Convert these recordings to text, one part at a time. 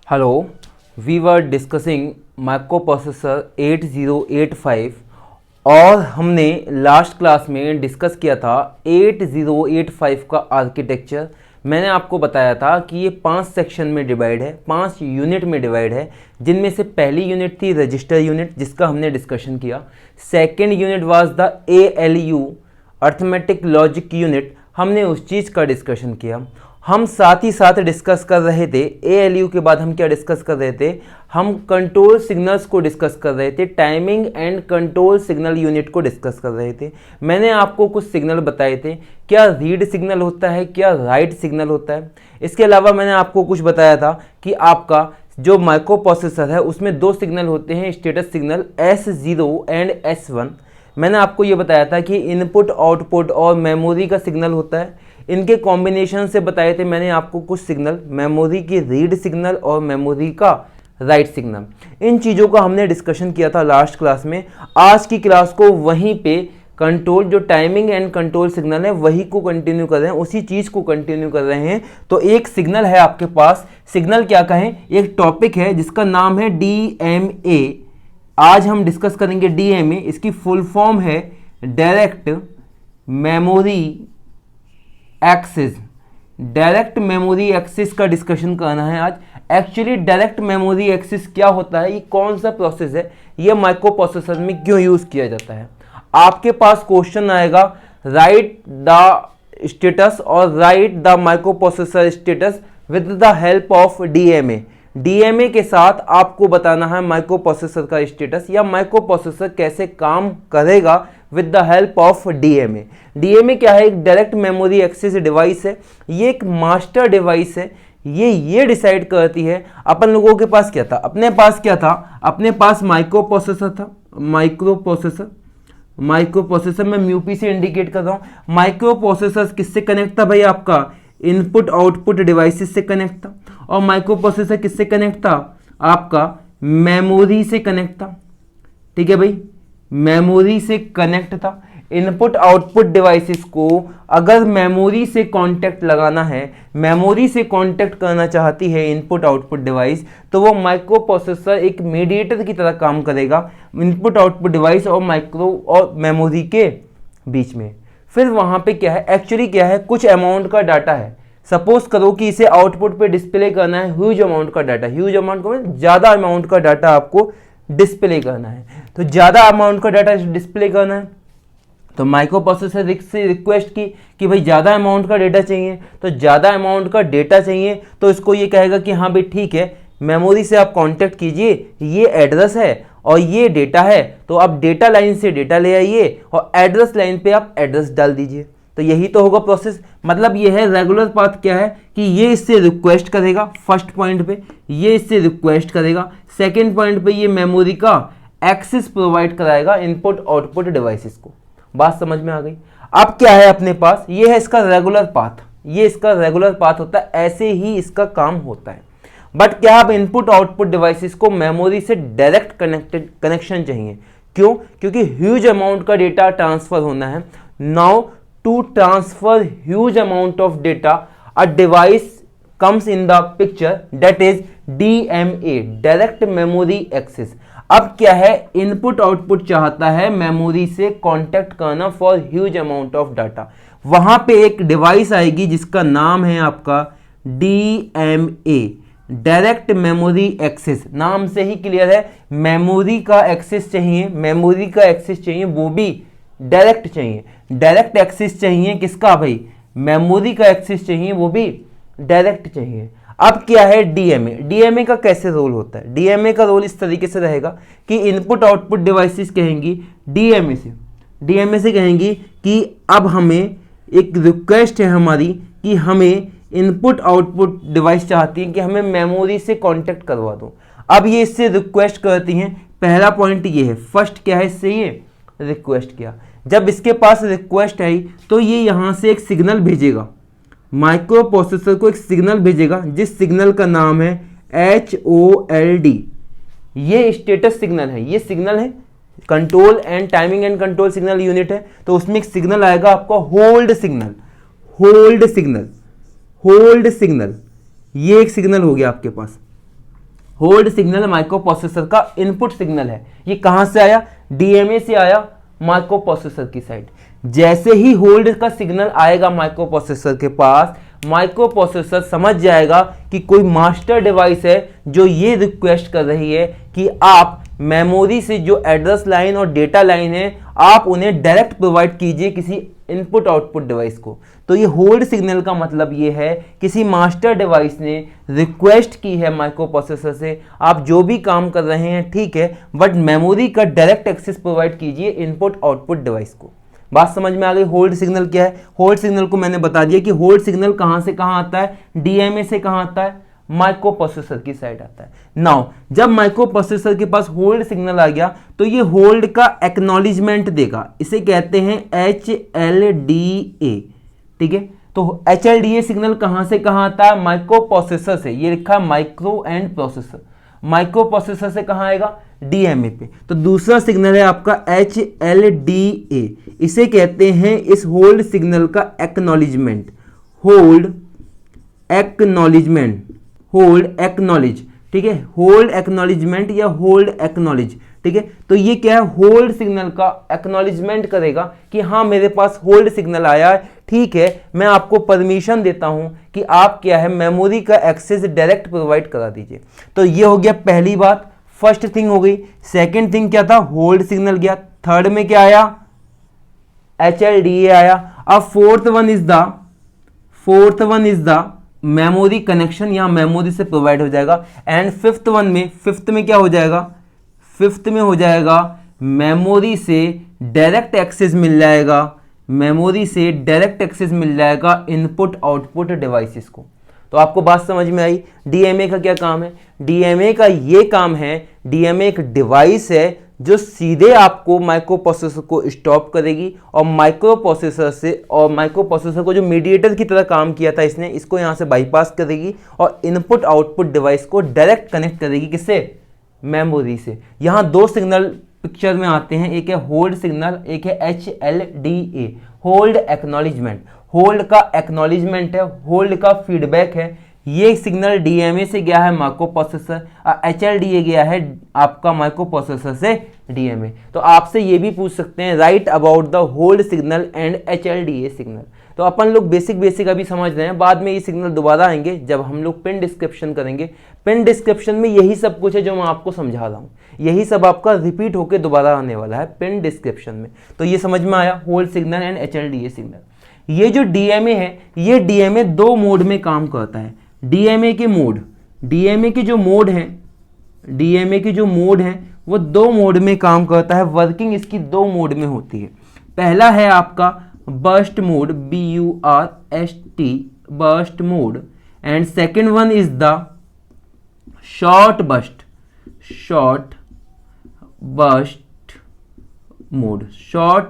Hello, we were discussing microprocessor 8085 और हमने last class में डिस्कस किया था 8085 का आर्किटेक्चर। मैंने आपको बताया था कि ये 5 सेक्शन में डिवाइड है, 5 यूनिट में डिवाइड है, जिनमें से पहली यूनिट थी रजिस्टर यूनिट जिसका हमने डिस्कशन किया। Second unit was the ALU arithmetic logic unit, हमने उस चीज़ का डिस्कशन किया। हम साथ ही साथ डिस्कस कर रहे थे ALU के बाद हम क्या डिस्कस कर रहे थे, हम कंट्रोल सिग्नल्स को डिस्कस कर रहे थे, timing and control signal unit को डिस्कस कर रहे थे। मैंने आपको कुछ सिग्नल बताए थे, क्या रीड सिग्नल होता है, क्या राइट सिग्नल होता है। इसके अलावा मैंने आपको कुछ बताया था कि आपका जो माइक्रो प्रोसेसर है उसमें 2 सिग्नल होते हैं, status signal S0 and S1। मैंने आपको ये बताया था कि इनपुट आउटपुट और मेमोरी का सिग्नल होता है, इनके कॉम्बिनेशन से बताए थे मैंने आपको कुछ सिग्नल, मेमोरी की रीड सिग्नल और मेमोरी का राइट सिग्नल। इन चीज़ों का हमने डिस्कशन किया था लास्ट क्लास में। आज की क्लास को वहीं पे कंट्रोल जो टाइमिंग एंड कंट्रोल सिग्नल है वही को कंटिन्यू कर रहे हैं, उसी चीज़ को कंटिन्यू कर रहे हैं। तो एक सिग्नल है आपके पास, सिग्नल क्या कहें, एक टॉपिक है जिसका नाम है DMA। आज हम डिस्कस करेंगे DMA। इसकी फुल फॉर्म है direct memory access. Direct memory access का डिस्कशन करना है आज। एक्चुअली डायरेक्ट मेमोरी एक्सेस क्या होता है, ये कौन सा प्रोसेस है, ये माइक्रो प्रोसेसर में क्यों यूज किया जाता है। आपके पास क्वेश्चन आएगा, राइट द स्टेटस और right the micro processor status with the help of DMA। DMA के साथ आपको बताना है माइक्रो प्रोसेसर का स्टेटस या माइक्रो प्रोसेसर कैसे काम करेगा with the help of DMA। DMA क्या है, एक डायरेक्ट मेमोरी एक्सेस डिवाइस है, ये एक मास्टर डिवाइस है। ये डिसाइड करती है अपन लोगों के पास क्या था, अपने पास क्या था, अपने पास माइक्रो प्रोसेसर था, माइक्रो प्रोसेसर मैं म्यूपी से इंडिकेट कर रहा हूँ। माइक्रो प्रोसेसर किससे कनेक्ट था भाई, आपका इनपुट आउटपुट डिवाइसेस से कनेक्ट था। और माइक्रो प्रोसेसर किससे कनेक्ट था, आपका मेमोरी से कनेक्ट था। ठीक है भाई, मेमोरी से कनेक्ट था। इनपुट आउटपुट डिवाइसेस को अगर मेमोरी से कांटेक्ट लगाना है, मेमोरी से कांटेक्ट करना चाहती है इनपुट आउटपुट डिवाइस, तो वो माइक्रो प्रोसेसर एक मीडिएटर की तरह काम करेगा इनपुट आउटपुट डिवाइस और माइक्रो और मेमोरी के बीच में। फिर वहाँ पे क्या है, एक्चुअली क्या है, कुछ अमाउंट का डाटा है। सपोज करो कि इसे आउटपुट पे डिस्प्ले करना है ह्यूज अमाउंट का डाटा, ह्यूज अमाउंट को ज़्यादा अमाउंट का डाटा आपको डिस्प्ले करना है। तो ज़्यादा अमाउंट का डाटा डिस्प्ले करना है तो माइक्रो प्रोसेसर से रिक्वेस्ट की कि भाई ज़्यादा अमाउंट का डेटा चाहिए, तो ज़्यादा अमाउंट का डेटा चाहिए तो इसको ये कहेगा कि हाँ भाई ठीक है, मेमोरी से आप कांटेक्ट कीजिए, ये एड्रेस है और ये डेटा है, तो आप डेटा लाइन से डेटा ले आइए और एड्रेस लाइन पे आप एड्रेस डाल दीजिए। तो यही तो होगा प्रोसेस। मतलब ये है रेगुलर पाथ क्या है कि ये इससे रिक्वेस्ट करेगा, फर्स्ट पॉइंट पे ये इससे रिक्वेस्ट करेगा, सेकेंड पॉइंट पे ये मेमोरी का एक्सेस प्रोवाइड कराएगा इनपुट आउटपुट डिवाइसेस को। बात समझ में आ गई। अब क्या है अपने पास, ये है इसका रेगुलर पाथ, ये इसका रेगुलर पाथ होता है, ऐसे ही इसका काम होता है। बट क्या अब इनपुट आउटपुट डिवाइसेस को मेमोरी से डायरेक्ट कनेक्शन चाहिए, क्यों, क्योंकि ह्यूज अमाउंट का डेटा ट्रांसफर होना है। Now to transfer huge amount of data a device comes in the picture that is DMA direct memory access. अब क्या है, इनपुट आउटपुट चाहता है मेमोरी से कांटेक्ट करना for huge amount of data. वहां पे एक डिवाइस आएगी जिसका नाम है आपका DMA डायरेक्ट मेमोरी एक्सेस। नाम से ही क्लियर है, मेमोरी का एक्सेस चाहिए, मेमोरी का एक्सेस चाहिए, वो भी डायरेक्ट चाहिए। डायरेक्ट एक्सेस चाहिए किसका भाई, मेमोरी का एक्सेस चाहिए, वो भी डायरेक्ट चाहिए। अब क्या है DMA, DMA का कैसे रोल होता है, DMA का रोल इस तरीके से रहेगा कि इनपुट आउटपुट डिवाइसेस कहेंगी DMA से कहेंगी कि अब हमें एक रिक्वेस्ट है हमारी कि हमें इनपुट आउटपुट डिवाइस चाहती है कि हमें मेमोरी से कांटेक्ट करवा दो। अब ये इससे रिक्वेस्ट करती हैं, पहला पॉइंट ये है, फर्स्ट क्या है, इससे ये रिक्वेस्ट किया। जब इसके पास रिक्वेस्ट आई तो ये यहाँ से एक सिग्नल भेजेगा, माइक्रो प्रोसेसर को एक सिग्नल भेजेगा जिस सिग्नल का नाम है HOLD। ये स्टेटस सिग्नल है, ये सिग्नल है control and timing and control signal unit है। तो उसमें एक सिग्नल आएगा आपका hold signal, hold signal, hold signal, ये एक सिग्नल हो गया आपके पास। होल्ड सिग्नल माइक्रो प्रोसेसर का इनपुट सिग्नल है। ये कहां से आया? डीएमए से आया माइक्रो प्रोसेसर की साइड। जैसे ही होल्ड का सिग्नल आएगा माइक्रो प्रोसेसर के पास, माइक्रो प्रोसेसर समझ जाएगा कि कोई मास्टर डिवाइस है जो ये रिक्वेस्ट कर रही है कि आप मेमोरी से जो एड्रेस लाइन और डेटा लाइन है आप उन्हें डायरेक्ट प्रोवाइड कीजिए किसी इनपुट आउटपुट डिवाइस को। तो ये होल्ड सिग्नल का मतलब ये है किसी मास्टर डिवाइस ने रिक्वेस्ट की है माइक्रो प्रोसेसर से, आप जो भी काम कर रहे हैं ठीक है, बट मेमोरी का डायरेक्ट एक्सेस प्रोवाइड कीजिए इनपुट आउटपुट डिवाइस को। बात समझ में आ गई? होल्ड सिग्नल क्या है? होल्ड सिग्नल को मैंने बता दिया कि होल्ड सिग्नल कहां से कहां आता है, डीएमए से कहां आता है, माइक्रो प्रोसेसर की साइड आता है। नाउ जब माइक्रो प्रोसेसर के पास होल्ड सिग्नल आ गया तो ये होल्ड का एक्नॉलेजमेंट देगा, इसे कहते हैं HLDA, ठीक है। तो HLDA सिग्नल कहां से कहां आता है? माइक्रो प्रोसेसर से। ये लिखा है micro and processor, micro processor से कहां आएगा? डीएमए पे। तो दूसरा सिग्नल है आपका HLDA, इसे कहते हैं इस होल्ड सिग्नल का acknowledgement, hold acknowledgement, hold acknowledge, ठीक है, होल्ड एक्नॉलेजमेंट या होल्ड एक्नॉलेज, ठीक है। तो ये क्या है? होल्ड सिग्नल का एक्नॉलेजमेंट करेगा कि हाँ मेरे पास होल्ड सिग्नल आया है, ठीक है, मैं आपको परमिशन देता हूं कि आप क्या है मेमोरी का एक्सेस डायरेक्ट प्रोवाइड करा दीजिए। तो ये हो गया पहली बात, फर्स्ट थिंग हो गई। सेकंड थिंग क्या था? होल्ड सिग्नल गया। थर्ड में क्या आया? HLDA आया। अब fourth one is the memory connection, यहां मेमोरी से प्रोवाइड हो जाएगा। एंड फिफ्थ में क्या हो जाएगा? फिफ्थ में हो जाएगा मेमोरी से डायरेक्ट एक्सेस मिल जाएगा, मेमोरी से डायरेक्ट एक्सेस मिल जाएगा इनपुट आउटपुट डिवाइसेस को। तो आपको बात समझ में आई? डीएमए का क्या काम है? डीएमए का ये काम है, डीएमए एक डिवाइस है जो सीधे आपको माइक्रो प्रोसेसर को स्टॉप करेगी और माइक्रो प्रोसेसर को जो मीडिएटर की तरह काम किया था इसने, इसको यहाँ से बाईपास करेगी और इनपुट आउटपुट डिवाइस को डायरेक्ट कनेक्ट करेगी। किससे? मेमोरी से। यहाँ दो सिग्नल पिक्चर में आते हैं, एक है होल्ड सिग्नल, एक है HLDA, होल्ड एक्नॉलेजमेंट। होल्ड का एक्नॉलेजमेंट है, होल्ड का फीडबैक है। ये सिग्नल डीएमए से गया है माइक्रो प्रोसेसर, HLDA गया है आपका माइक्रो प्रोसेसर से डीएमए। तो आपसे ये भी पूछ सकते हैं right about the hold signal and HLDA signal. तो अपन लोग बेसिक अभी समझ रहे हैं, बाद में ये सिग्नल दोबारा आएंगे जब हम लोग पिन डिस्क्रिप्शन करेंगे। पिन डिस्क्रिप्शन में यही सब कुछ है जो मैं आपको समझा रहा हूँ, यही सब आपका रिपीट होकर दोबारा आने वाला है पिन डिस्क्रिप्शन में। तो ये समझ में आया hold signal and HLDA signal. ये जो डीएमए है, ये डीएमए दो मोड में काम करता है। डीएमए के जो मोड हैं वो दो मोड में काम करता है, वर्किंग इसकी दो मोड में होती है। पहला है आपका burst mode, BURST, burst mode, and second one is the short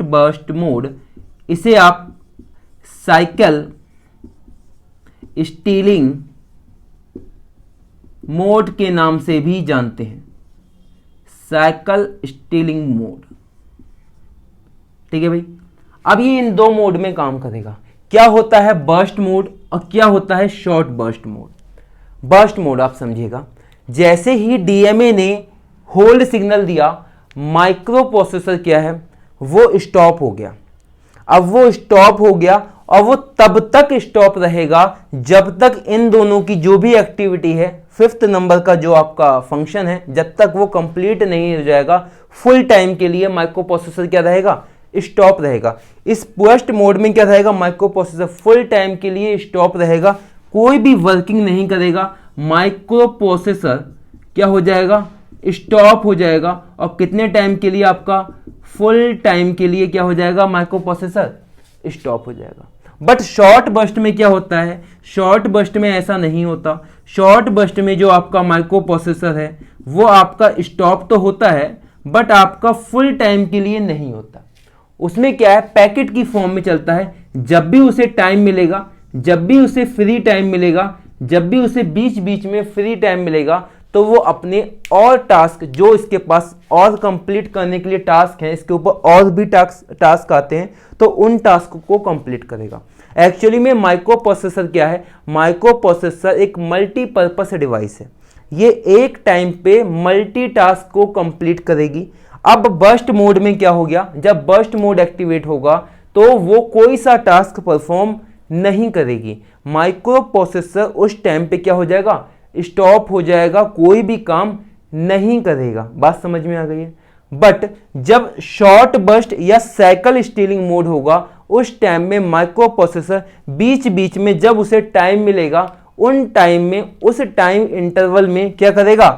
burst mode. इसे आप साइकिल स्टीलिंग मोड के नाम से भी जानते हैं, साइकिल स्टीलिंग मोड, ठीक है भाई। अब ये इन दो मोड में काम करेगा। क्या होता है बर्स्ट मोड और क्या होता है short burst mode? Burst mode आप समझिएगा, जैसे ही डीएमए ने होल्ड सिग्नल दिया, माइक्रो प्रोसेसर क्या है वो स्टॉप हो गया। अब वो स्टॉप हो गया और वो तब तक स्टॉप रहेगा जब तक इन दोनों की जो भी एक्टिविटी है, फिफ्थ नंबर का जो आपका फंक्शन है, जब तक वो कंप्लीट नहीं हो जाएगा, फुल टाइम के लिए माइक्रो प्रोसेसर क्या रहेगा? स्टॉप रहेगा। इस बर्स्ट मोड में क्या रहेगा? माइक्रो प्रोसेसर फुल टाइम के लिए स्टॉप रहेगा, कोई भी वर्किंग नहीं करेगा। माइक्रो प्रोसेसर क्या हो जाएगा? स्टॉप हो जाएगा। और कितने टाइम के लिए? आपका फुल टाइम के लिए क्या हो जाएगा? माइक्रो प्रोसेसर स्टॉप हो जाएगा। बट शॉर्ट बर्स्ट में क्या होता है? शॉर्ट बर्स्ट में ऐसा नहीं होता। शॉर्ट बर्स्ट में जो आपका माइक्रो प्रोसेसर है वो आपका स्टॉप तो होता है बट आपका फुल टाइम के लिए नहीं होता। उसमें क्या है? पैकेट की फॉर्म में चलता है। जब भी उसे टाइम मिलेगा, जब भी उसे फ्री टाइम मिलेगा, जब भी उसे बीच बीच में फ्री टाइम मिलेगा, तो वो अपने और टास्क जो इसके पास और कंप्लीट करने के लिए टास्क हैं, इसके ऊपर और भी टास्क आते हैं, तो उन टास्क को कंप्लीट करेगा। एक्चुअली में माइक्रो प्रोसेसर क्या है? माइक्रो प्रोसेसर एक मल्टीपर्पस डिवाइस है। ये एक टाइम पे मल्टीटास्क को कंप्लीट करेगी। अब बर्स्ट मोड में क्या हो गया, जब बर्स्ट मोड एक्टिवेट होगा तो वो कोई सा टास्क परफॉर्म नहीं करेगी। माइक्रो प्रोसेसर उस टाइम पे क्या हो जाएगा, स्टॉप हो जाएगा, कोई भी काम नहीं करेगा। बात समझ में आ गई है। बट जब शॉर्ट बर्स्ट या साइकिल स्टीलिंग मोड होगा उस टाइम में माइक्रो प्रोसेसर बीच बीच में जब उसे टाइम मिलेगा उन टाइम में, उस टाइम इंटरवल में क्या करेगा,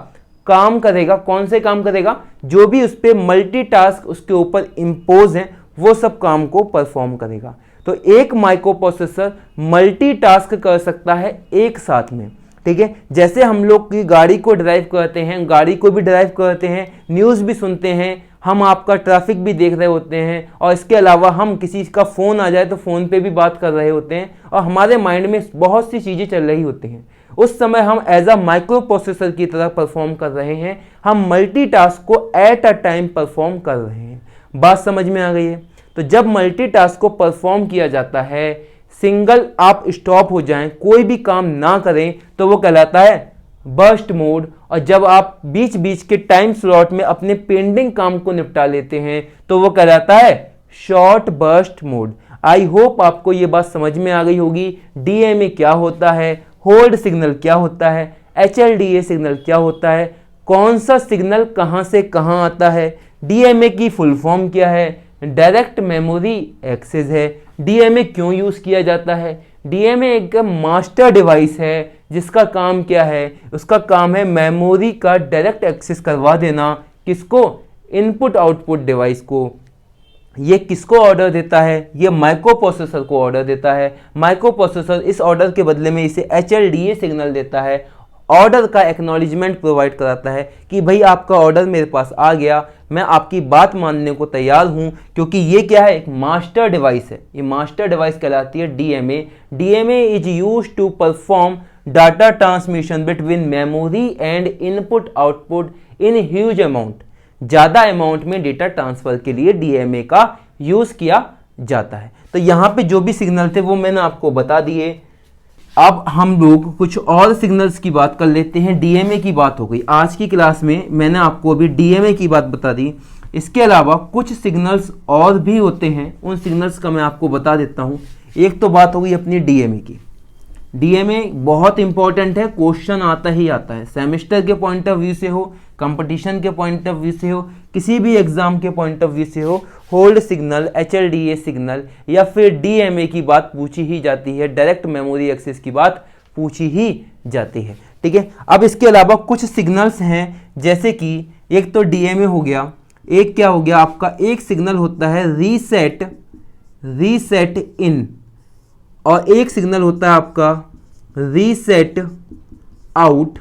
काम करेगा। कौन से काम करेगा, जो भी उस पर मल्टीटास्क उसके ऊपर इंपोज है वो सब काम को परफॉर्म करेगा। तो एक माइक्रो प्रोसेसर मल्टीटास्क कर सकता है एक साथ में, ठीक है। जैसे हम लोग की गाड़ी को ड्राइव करते हैं, गाड़ी को भी ड्राइव करते हैं, न्यूज़ भी सुनते हैं, हम आपका ट्रैफिक भी देख रहे होते हैं, और इसके अलावा हम किसी का फ़ोन आ जाए तो फ़ोन पे भी बात कर रहे होते हैं, और हमारे माइंड में बहुत सी चीज़ें चल रही होती हैं। उस समय हम एज अ माइक्रो प्रोसेसर की तरह परफॉर्म कर रहे हैं, हम मल्टीटास्क को एट अ टाइम परफॉर्म कर रहे हैं। बात समझ में आ गई है। तो जब मल्टीटास्क को परफॉर्म किया जाता है, सिंगल आप स्टॉप हो जाएं, कोई भी काम ना करें, तो वो कहलाता है बर्स्ट मोड। और जब आप बीच बीच के टाइम स्लॉट में अपने पेंडिंग काम को निपटा लेते हैं तो वो कहलाता है short burst mode. I hope आपको ये बात समझ में आ गई होगी। डीएमए क्या होता है, होल्ड सिग्नल क्या होता है, एचएलडीए सिग्नल क्या होता है, कौन सा सिग्नल कहां से कहां आता है, डीएमए की फुल फॉर्म क्या है, डायरेक्ट मेमोरी एक्सेस है, डीएमए क्यों यूज किया जाता है। डीएमए एक मास्टर डिवाइस है जिसका काम क्या है, उसका काम है मेमोरी का डायरेक्ट एक्सेस करवा देना। किसको, इनपुट आउटपुट डिवाइस को। ये किसको ऑर्डर देता है, ये माइक्रो प्रोसेसर को ऑर्डर देता है। माइक्रो प्रोसेसर इस ऑर्डर के बदले में इसे एचएलडीए सिग्नल देता है, ऑर्डर का एक्नॉलेजमेंट प्रोवाइड कराता है कि भाई आपका ऑर्डर मेरे पास आ गया, मैं आपकी बात मानने को तैयार हूं, क्योंकि ये क्या है, एक मास्टर डिवाइस है। ये मास्टर डिवाइस कहलाती है DMA. DMA is used to perform data transmission between memory and input output in huge amount. ज़्यादा अमाउंट में डेटा ट्रांसफर के लिए डीएमए का यूज़ किया जाता है। तो यहाँ पे जो भी सिग्नल थे वो मैंने आपको बता दिए। अब हम लोग कुछ और सिग्नल्स की बात कर लेते हैं। डीएमए की बात हो गई आज की क्लास में, मैंने आपको अभी डीएमए की बात बता दी। इसके अलावा कुछ सिग्नल्स और भी होते हैं, उन सिग्नल्स का मैं आपको बता देता हूँ। एक तो बात हो गई अपनी डीएमए की। डीएमए बहुत इंपॉर्टेंट है, क्वेश्चन आता ही आता है, सेमेस्टर के पॉइंट ऑफ व्यू से हो, कंपटीशन के पॉइंट ऑफ व्यू से हो, किसी भी एग्जाम के पॉइंट ऑफ व्यू से हो, होल्ड सिग्नल, एचएलडीए सिग्नल या फिर डीएमए की बात पूछी ही जाती है, डायरेक्ट मेमोरी एक्सेस की बात पूछी ही जाती है, ठीक है। अब इसके अलावा कुछ सिग्नल्स हैं, जैसे कि एक तो डीएमए हो गया, एक क्या हो गया आपका, एक सिग्नल होता है रीसेट इन, और एक सिग्नल होता है आपका रीसेट आउट,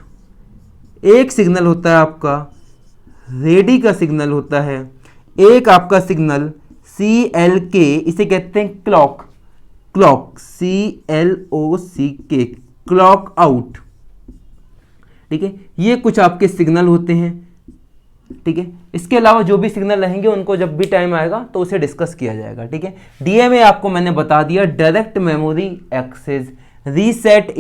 एक सिग्नल होता है आपका रेडी का सिग्नल होता है, एक आपका सिग्नल CLK, इसे कहते हैं क्लॉक, CLOCK, क्लॉक आउट, ठीक है। ये कुछ आपके सिग्नल होते हैं, ठीक है। इसके अलावा जो भी सिग्नल रहेंगे उनको जब भी टाइम आएगा तो उसे डिस्कस किया जाएगा, ठीक है। डीएमए आपको मैंने बता दिया, डायरेक्ट मेमोरी एक्सेस। रीसेट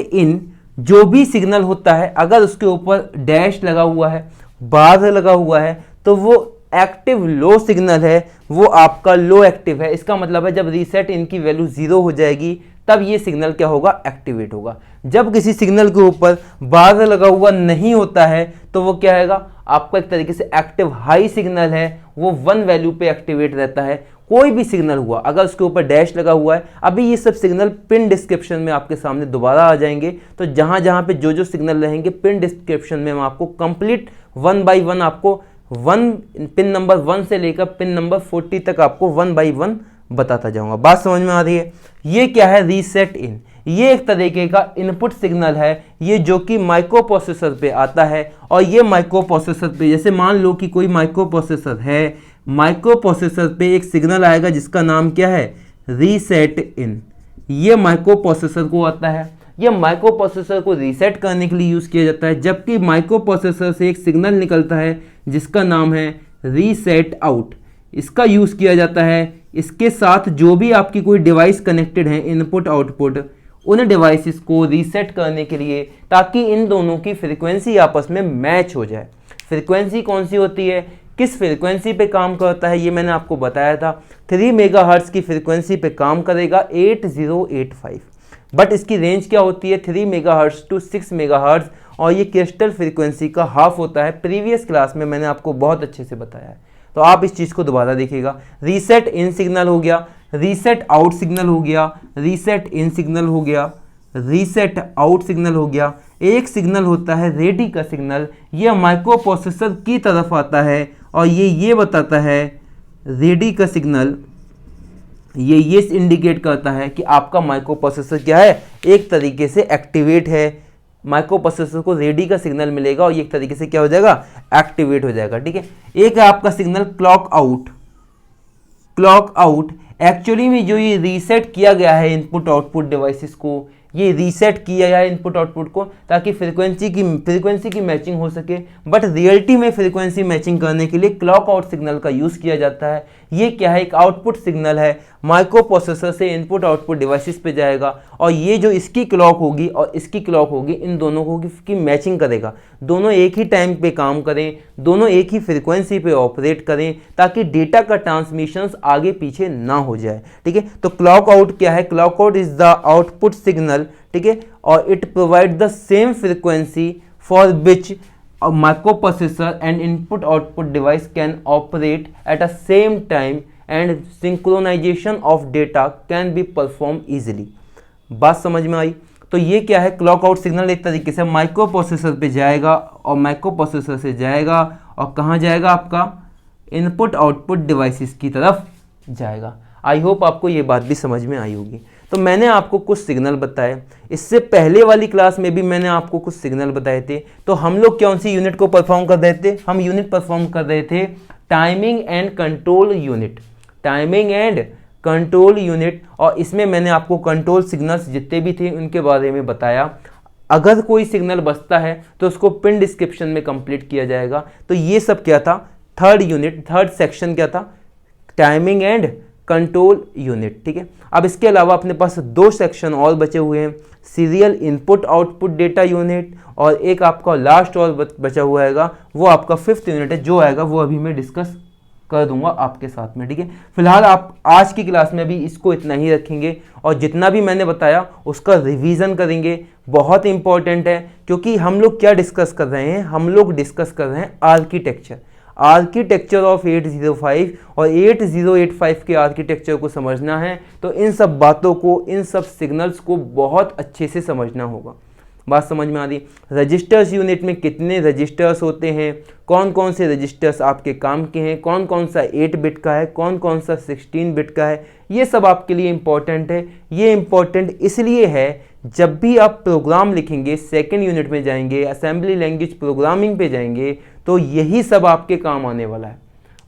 इन जो भी सिग्नल होता है अगर उसके ऊपर डैश लगा हुआ है, बार लगा हुआ है, तो वो एक्टिव लो सिग्नल है, वो आपका लो एक्टिव है। इसका मतलब है जब रीसेट इन की वैल्यू 0 हो जाएगी तब ये सिग्नल क्या होगा, एक्टिवेट होगा। जब किसी सिग्नल के ऊपर बार लगा हुआ नहीं होता है तो वो क्या आएगा, आपका एक तरीके से एक्टिव हाई सिग्नल है, वो 1 वैल्यू पे एक्टिवेट रहता है। कोई भी सिग्नल हुआ अगर उसके ऊपर डैश लगा हुआ है, अभी ये सब सिग्नल पिन डिस्क्रिप्शन में आपके सामने दोबारा आ जाएंगे, तो जहां जहां पे जो जो सिग्नल रहेंगे पिन डिस्क्रिप्शन में मैं आपको कंप्लीट 1 बाई 1 आपको पिन नंबर 1 से लेकर पिन नंबर 40 तक आपको 1 बाई 1 बताता जाऊंगा। बात समझ में आ रही है। ये क्या है, रीसेट इन, ये एक तरीके का इनपुट सिग्नल है, ये जो कि माइक्रो प्रोसेसर पे आता है। और ये माइक्रो प्रोसेसर पे, जैसे मान लो कि कोई माइक्रो प्रोसेसर है, माइक्रो प्रोसेसर पे एक सिग्नल आएगा जिसका नाम क्या है, रीसेट इन। ये माइक्रो प्रोसेसर को आता है, ये माइक्रो प्रोसेसर को रीसेट करने के लिए यूज किया जाता है। जबकि माइक्रो प्रोसेसर से एक सिग्नल निकलता है जिसका नाम है रीसेट आउट, इसका यूज किया जाता है। इसके साथ जो भी आपकी कोई डिवाइस कनेक्टेड है, इनपुट आउटपुट, उन डिवाइसेस को रीसेट करने के लिए, ताकि इन दोनों की फ्रीक्वेंसी आपस में मैच हो जाए। फ्रीक्वेंसी कौन सी होती है, किस फ्रीक्वेंसी पे काम करता है, ये मैंने आपको बताया था। 3 मेगाहर्ट्ज़ की फ्रीक्वेंसी पे काम करेगा 8085, बट इसकी रेंज क्या होती है 3 मेगाहर्ट्ज़ टू 6 मेगाहर्ट्ज़, और ये क्रिस्टल फ्रीक्वेंसी का हाफ होता है। प्रीवियस क्लास में मैंने आपको बहुत अच्छे से बताया है, तो आप इस चीज़ को दोबारा देखिएगा। रीसेट इन सिग्नल हो गया, रीसेट आउट सिग्नल हो गया, रीसेट इन सिग्नल हो गया, रीसेट आउट सिग्नल हो गया। एक सिग्नल होता है रेडी का सिग्नल, यह माइक्रो प्रोसेसर की तरफ आता है और ये बताता है रेडी का सिग्नल, ये इंडिकेट करता है कि आपका माइक्रो प्रोसेसर क्या है, एक तरीके से एक्टिवेट है। माइक्रो प्रोसेसर को रेडी का सिग्नल मिलेगा और ये एक तरीके से क्या हो जाएगा, एक्टिवेट हो जाएगा। ठीक है, एक है आपका signal clock out. Clock out actually में जो ये रीसेट किया गया है इनपुट आउटपुट डिवाइसेस को, ये रीसेट किया गया है इनपुट आउटपुट को ताकि फ्रीक्वेंसी की मैचिंग हो सके, बट रियलिटी में फ्रीक्वेंसी मैचिंग करने के लिए क्लॉक आउट सिग्नल का यूज़ किया जाता है। ये क्या है, एक आउटपुट सिग्नल है, माइक्रो प्रोसेसर से इनपुट आउटपुट डिवाइसेस पे जाएगा और ये जो इसकी क्लॉक होगी और इसकी क्लॉक होगी, इन दोनों को की मैचिंग करेगा। दोनों एक ही टाइम पे काम करें, दोनों एक ही फ्रीक्वेंसी पे ऑपरेट करें, ताकि डेटा का ट्रांसमिशन आगे पीछे ना हो जाए। ठीक है, तो क्लॉक आउट क्या है, clock out is the output signal. ठीक है, और it provide the same frequency for which a microprocessor and input output device can operate at a same time and synchronization of data can be performed easily। बात समझ में आई? तो ये क्या है, क्लॉक आउट सिग्नल एक तरीके से माइक्रो प्रोसेसर पे जाएगा और माइक्रो प्रोसेसर से जाएगा और कहाँ जाएगा, आपका इनपुट आउटपुट डिवाइसेस की तरफ जाएगा। आई होप आपको ये बात भी समझ में आई होगी। तो मैंने आपको कुछ सिग्नल बताए, इससे पहले वाली क्लास में भी मैंने आपको कुछ सिग्नल बताए थे। तो हम लोग कौन सी यूनिट को परफॉर्म कर रहे थे, हम यूनिट परफॉर्म कर रहे थे timing and control unit, timing and control unit. और इसमें मैंने आपको कंट्रोल सिग्नल्स जितने भी थे उनके बारे में बताया। अगर कोई सिग्नल बचता है तो उसको पिन डिस्क्रिप्शन में कंप्लीट किया जाएगा। तो ये सब क्या था, थर्ड यूनिट, थर्ड सेक्शन क्या था, टाइमिंग एंड कंट्रोल यूनिट। ठीक है, अब इसके अलावा अपने पास 2 सेक्शन और बचे हुए हैं, serial input output data unit, और एक आपका लास्ट और बचा हुआ है वो आपका 5th यूनिट है, जो आएगा वो अभी मैं डिस्कस कर दूंगा आपके साथ में। ठीक है, फिलहाल आप आज की क्लास में भी इसको इतना ही रखेंगे और जितना भी मैंने बताया उसका रिवीजन करेंगे। बहुत इंपॉर्टेंट है, क्योंकि हम लोग क्या डिस्कस कर रहे हैं, हम लोग डिस्कस कर रहे हैं आर्किटेक्चर ऑफ 805 और 8085 के आर्किटेक्चर को समझना है। तो इन सब बातों को, इन सब सिग्नल्स को बहुत अच्छे से समझना होगा। बात समझ में आ रही? रजिस्टर्स यूनिट में कितने रजिस्टर्स होते हैं, कौन कौन से रजिस्टर्स आपके काम के हैं, कौन कौन सा 8 बिट का है, कौन कौन सा 16 बिट का है, ये सब आपके लिए इम्पॉर्टेंट है। ये इम्पॉर्टेंट इसलिए है, जब भी आप प्रोग्राम लिखेंगे, 2nd यूनिट में जाएंगे, असेंबली लैंग्वेज प्रोग्रामिंग पे जाएंगे, तो यही सब आपके काम आने वाला है।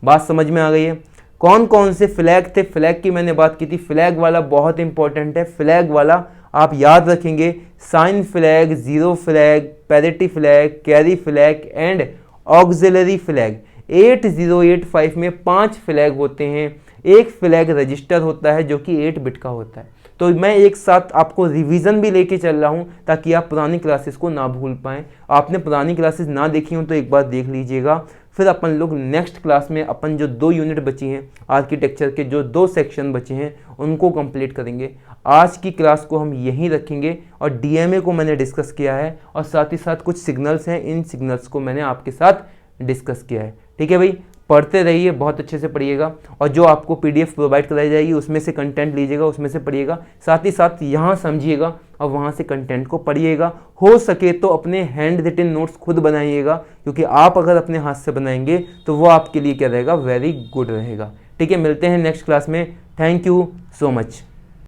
बात समझ में आ गई है? कौन कौन से फ्लैग थे, फ्लैग की मैंने बात की थी, फ्लैग वाला बहुत इंपॉर्टेंट है। फ्लैग वाला आप याद रखेंगे, sign flag, zero flag, parity flag, carry flag and auxiliary flag. 8085 में 5 फ्लैग होते हैं। एक फ्लैग रजिस्टर होता है जो कि 8 बिट का होता है। तो मैं एक साथ आपको रिवीजन भी लेके चल रहा हूं ताकि आप पुरानी क्लासेस को ना भूल पाएँ। आपने पुरानी क्लासेस ना देखी हो तो एक बार देख लीजिएगा। फिर अपन लोग नेक्स्ट क्लास में अपन जो 2 यूनिट बची हैं आर्किटेक्चर के, जो 2 सेक्शन बचे हैं, उनको कंप्लीट करेंगे। आज की क्लास को हम यहीं रखेंगे और डीएमए को मैंने डिस्कस किया है और साथ ही साथ कुछ सिग्नल्स हैं, इन सिग्नल्स को मैंने आपके साथ डिस्कस किया है। ठीक है भाई, पढ़ते रहिए, बहुत अच्छे से पढ़िएगा और जो आपको पीडीएफ प्रोवाइड कराई जाएगी उसमें से कंटेंट लीजिएगा, उसमें से पढ़िएगा, साथ ही साथ यहाँ समझिएगा और वहाँ से कंटेंट को पढ़िएगा। हो सके तो अपने हैंड रिटन नोट्स खुद बनाइएगा, क्योंकि आप अगर अपने हाथ से बनाएंगे तो वो आपके लिए क्या रहेगा, वेरी गुड रहेगा। ठीक है, मिलते हैं नेक्स्ट क्लास में। Thank you so much.